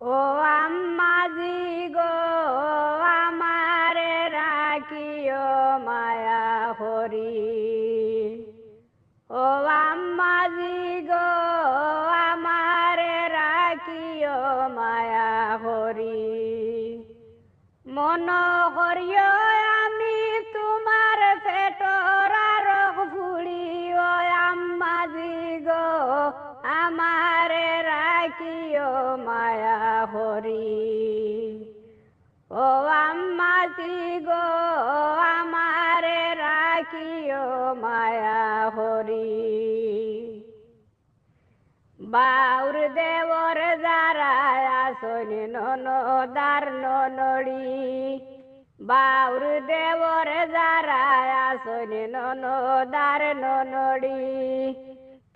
ও আম্মাজি গো আমারে রাখিও মায়া হরি। ও আম্মাজি গো আমারে রাখিও মায়া হরি। মন করিও আমি তোমার পেটর রোগ ভুড়ি। ও আম্মাজি গো আমারে রাখিও মায়া হরি। ও আম্মাজি গো আমারে রাখিও মায়া হরি। বাউর দেবর যারা আসন ননদার ননড়ি। বাউর দেবর যারা আসন ননদার ননড়ি।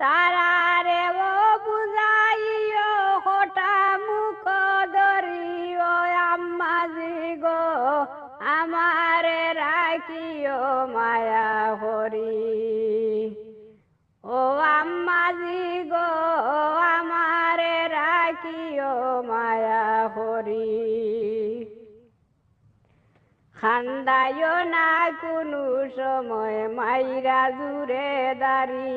তারা রে ও বুঝাইও হঠা মুখ ধরিও। আম্মাজি গো আমারে রাখিও মায়া হরি। ও আম্মাজি গো আমারে রাখিও মায়া হরি। খান্দায়ও না কোনো সময় মাইরা জুড়ে দাঁড়ি।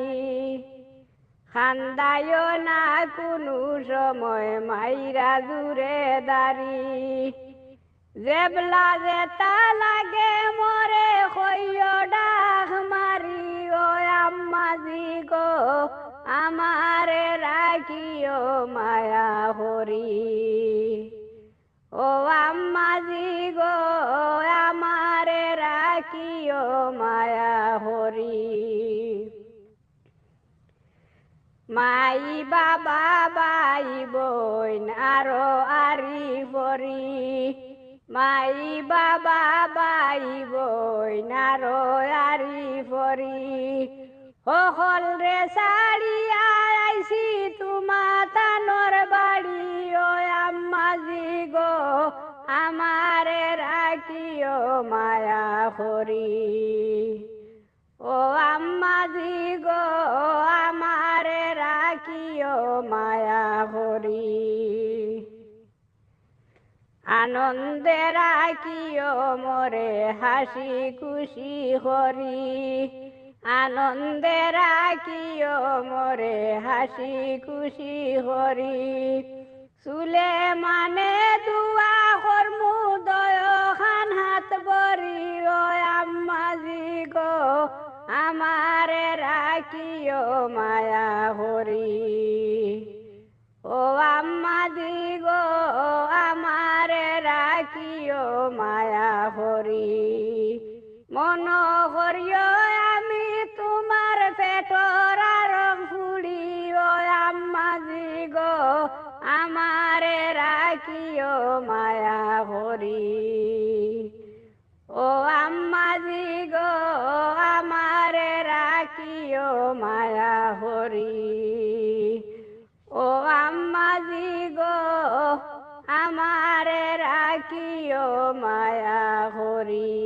খান্দায়ও না কোনো সময় মাইরা জুড়ে দাঁড়ি। জেবলা যেতা লাগে মরে কইও ডাক মারি। ও আম্মাজি গো আমারে রাখিও মায়া হরি। ও আম্মাজি গো আমারে রাখিও মায়া হরি। মাই বাবা বাই বোন আরো আরি পরি। মাই বাবা বাই বোন আরো আরি পরি। হল রে সাড়িয়া আইসি তোমা তানোর বাড়ি। ও আম্মাজি গো আমারে রাখিও মায়া হরি। ও আম্মাজি গো আমারে রাখিও মায়া হরি। আনন্দে রাখিও মোরে হাসি খুশি হরি। আনন্দে রাখিও মোরে হাসি খুশি হরি। চুলে মানে দুয়া কর্মু দয় খান হাত বরি। ও আম্মাজি গো আমারে রাখিও মায়া হরি। ও আম্মাজি গো আমারে রাখিও মায়া হরি। মন করিও আমি তোমার পেটর রং ফুড়ি। ও আম্মাজি গো আমারে রাখিও মায়া হরি। ও আম্মাজি গো আমারে রাখিও মায়া হরি। ও আম্মাজি গো আমারে রাখিও মায়া হরি।